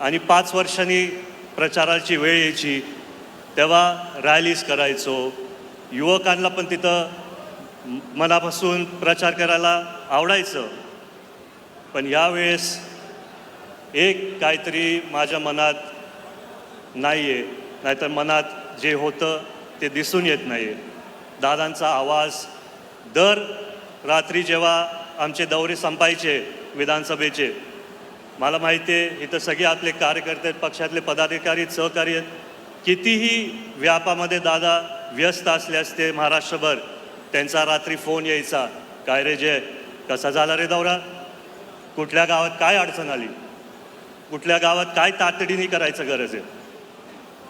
आणि 5 वर्षांनी प्रचाराची वेळ यायची तेव्हा रॅलीज करायचो. युवकांना पण तिथं मनापासून प्रचार करायला आवडायचं. पण यावेळेस एक काहीतरी माझ्या मनात नाही आहे, नाहीतर मनात जे होतं ते दिसून येत नाही आहे. दादांचा आवाज दर रात्री जेव्हा आमचे दौरे संपायचे विधानसभेचे, मला माहिती आहे इथं सगळे आपले कार्यकर्ते, पक्षातले पदाधिकारी, सहकारी आहेत. कितीही व्यापामध्ये दादा व्यस्त असले असते महाराष्ट्रभर, त्यांचा रात्री फोन यायचा, काय रे जय, कसा झाला रे दौरा, कुठल्या गावात काय अडचण आली, कुठल्या गावात काय तातडीने करायचं गरज आहे.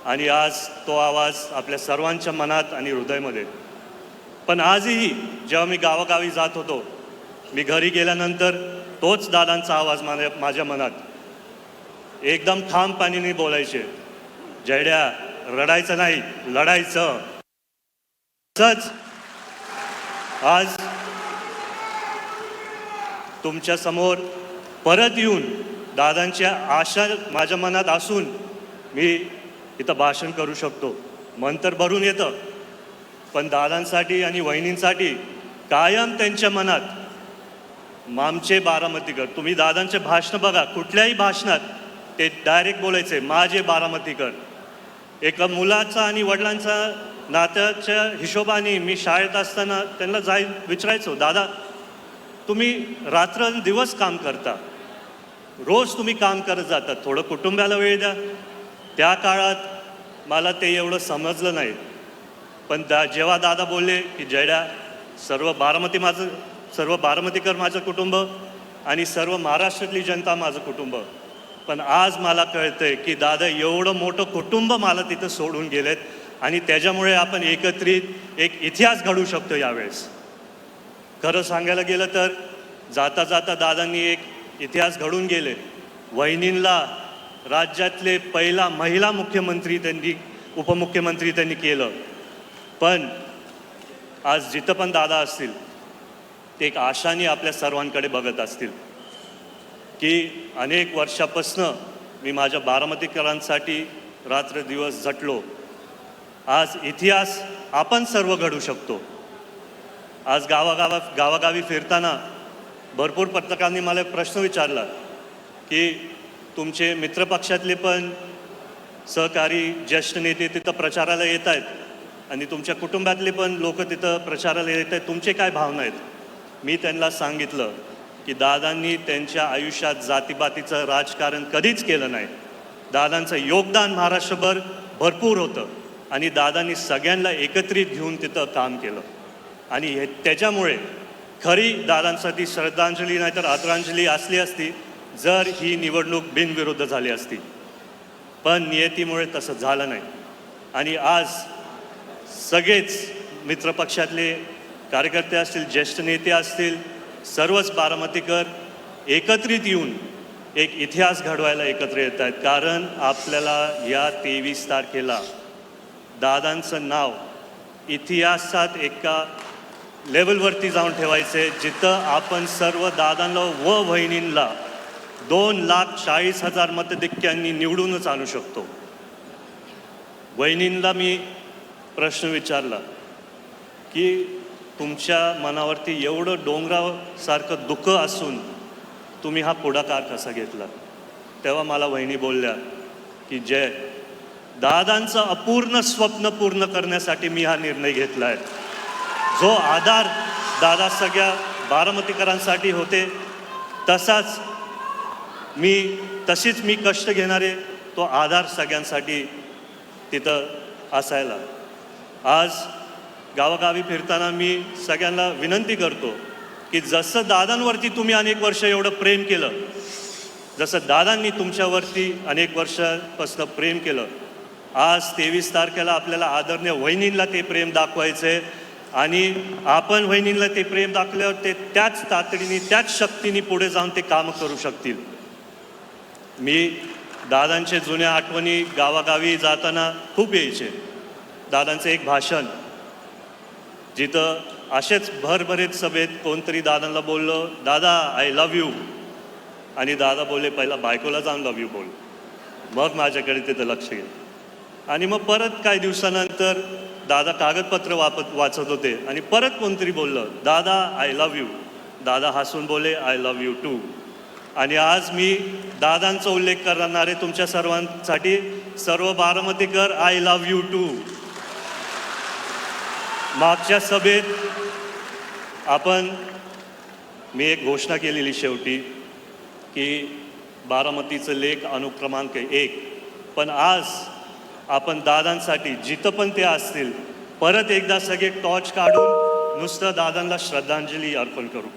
आणि आज तो आवाज आपल्या सर्वांच्या मनात आणि हृदयामध्ये. पण आजही जेव्हा मी गावागावी जात होतो, मी घरी गेल्यानंतर तोच दादांचा आवाज माझ्या मनात. एकदम ठामपणाने बोलायचे, जयड्या रडायचं नाही, लढायचं. तसंच आज तुमच्या समोर परत येऊन दादांची आशा माझ्या मनात असून मी इथं भाषण करू शकतो. मन तर भरून येतं, पण दादांसाठी आणि वहिनींसाठी कायम त्यांच्या मनात आमचे बारामतीकर. तुम्ही दादांचे भाषणं बघा, कुठल्याही भाषणात ते डायरेक्ट बोलायचे माझे बारामतीकर. एका मुलाचा आणि वडिलांचा नात्याच्या हिशोबाने मी शाळेत असताना त्यांना विचारायचो, दादा तुम्ही रात्रंदिवस काम करता, रोज तुम्ही काम करत जातात, थोडं कुटुंबाला वेळ द्या. त्या काळात मला ते एवढं समजलं नाही. पण जेव्हा दादा बोलले की जयड्या सर्व बारामतीकर माझं कुटुंब आणि सर्व महाराष्ट्रातली जनता माझं कुटुंब. पण आज मला कळतंय की दादा एवढं मोठं कुटुंब मला तिथं सोडून गेलेत आणि त्याच्यामुळे आपण एकत्रित एक इतिहास घडवू शकतो यावेळेस. खरं सांगायला गेलं तर जाता जाता दादांनी एक इतिहास घडून गेले. वहिनींना राज्यातले पहिला महिला मुख्यमंत्री त्यांनी, उपमुख्यमंत्री त्यांनी केलं. पण आज जिथं पण दादा असतील ते एक आशाने आपल्या सर्वांकडे बघत असतील की अनेक वर्षापासनं मी माझ्या बारामतीकरांसाठी रात्र दिवस झटलो. आज इतिहास आपण सर्व घडू शकतो. आज गावागावी फिरताना भरपूर पत्रकारांनी मला प्रश्न विचारला की तुमचे मित्रपक्षातले पण सहकारी ज्येष्ठ नेते तिथं प्रचाराला येत आहेत आणि तुमच्या कुटुंबातले पण लोक तिथं प्रचाराला येत आहेत, तुमचे काय भावना आहेत. मी त्यांना सांगितलं की दादांनी त्यांच्या आयुष्यात जातीपातीचं राजकारण कधीच केलं नाही. दादांचं योगदान महाराष्ट्रभर भरपूर होतं आणि दादांनी सगळ्यांना एकत्रित घेऊन तिथं काम केलं. आणि त्याच्यामुळे खरी दादांसाठी श्रद्धांजली नाहीतर आदरांजली असली असती जर ही निवडणूक बिनविरुद्ध झाली असती. पण नियतीमुळे तसं झालं नाही. आणि आज सगळेच मित्रपक्षातले कार्यकर्ते असतील, ज्येष्ठ नेते असतील, सर्वच बारामतीकर एकत्रित येऊन एक इतिहास घडवायला एकत्र येत आहेत. कारण आपल्याला या 23 तारखेला दादांचं नाव इतिहासात एका लेवलवरती जाऊन ठेवायचे जिथं आपण सर्व दादांना व वहिनींना 2,40,000 मतधिक्यांनी निवडूनच आणू शकतो. वहिनींना मी प्रश्न विचारला की तुमच्या मनावरती एवढं डोंगरासारखं दुःख असून तुम्ही हा पुढाकार कसा घेतला. तेव्हा मला वहिनी बोलल्या की जय, दादांचं अपूर्ण स्वप्न पूर्ण करण्यासाठी मी हा निर्णय घेतला आहे. जो आधार दादा सगळ्या बारामतीकरांसाठी होते तशीच मी कष्ट घेणारे तो आधार सगळ्यांसाठी तिथं असायला. आज गावागावी फिरताना मी सगळ्यांना विनंती करतो की जसं दादांवरती तुम्ही अनेक वर्ष एवढं प्रेम केलं, जसं दादांनी तुमच्यावरती अनेक वर्षापासून प्रेम केलं, आज 23 तारखेला आपल्याला आदरणीय वहिनींना ते प्रेम दाखवायचं आहे. आणि आपण वहिनींना ते प्रेम दाखल्यावर ते त्याच तातडीने त्याच शक्तीने पुढे जाऊन ते कामं करू शकतील. मी दादांचे जुन्या आठवणी गावागावी जाताना खूप यायचे. दादांचं एक भाषण जिथं असेच भरभरीत सभेत कोणतरी दादांना बोललो, दादा आय लव्ह यू, आणि दादा बोलले पहिला बायकोला जाऊन लव्ह यू बोल. मग माझ्याकडे तिथं लक्ष गेलं. आणि मग परत काही दिवसानंतर दादा कागदपत्र वाचत होते आणि परत कोणतरी बोललं, दादा आय लव्ह यू. दादा हसून बोले, आय लव्ह यू टू. आणि आज मी दादांचा उल्लेख करणारे तुमच्या सर्वांसाठी सर्व बारामतीकर आय लव्ह यू टू. मागच्या सभेत मी एक घोषणा केलेली शेवटी की बारामतीचं लेख अनुक्रमांक 1. पण आज आपण दादांसाठी जिथं पण ते असतील परत एकदा सगळे टॉर्च काढून नुसतं दादांना श्रद्धांजली अर्पण करू.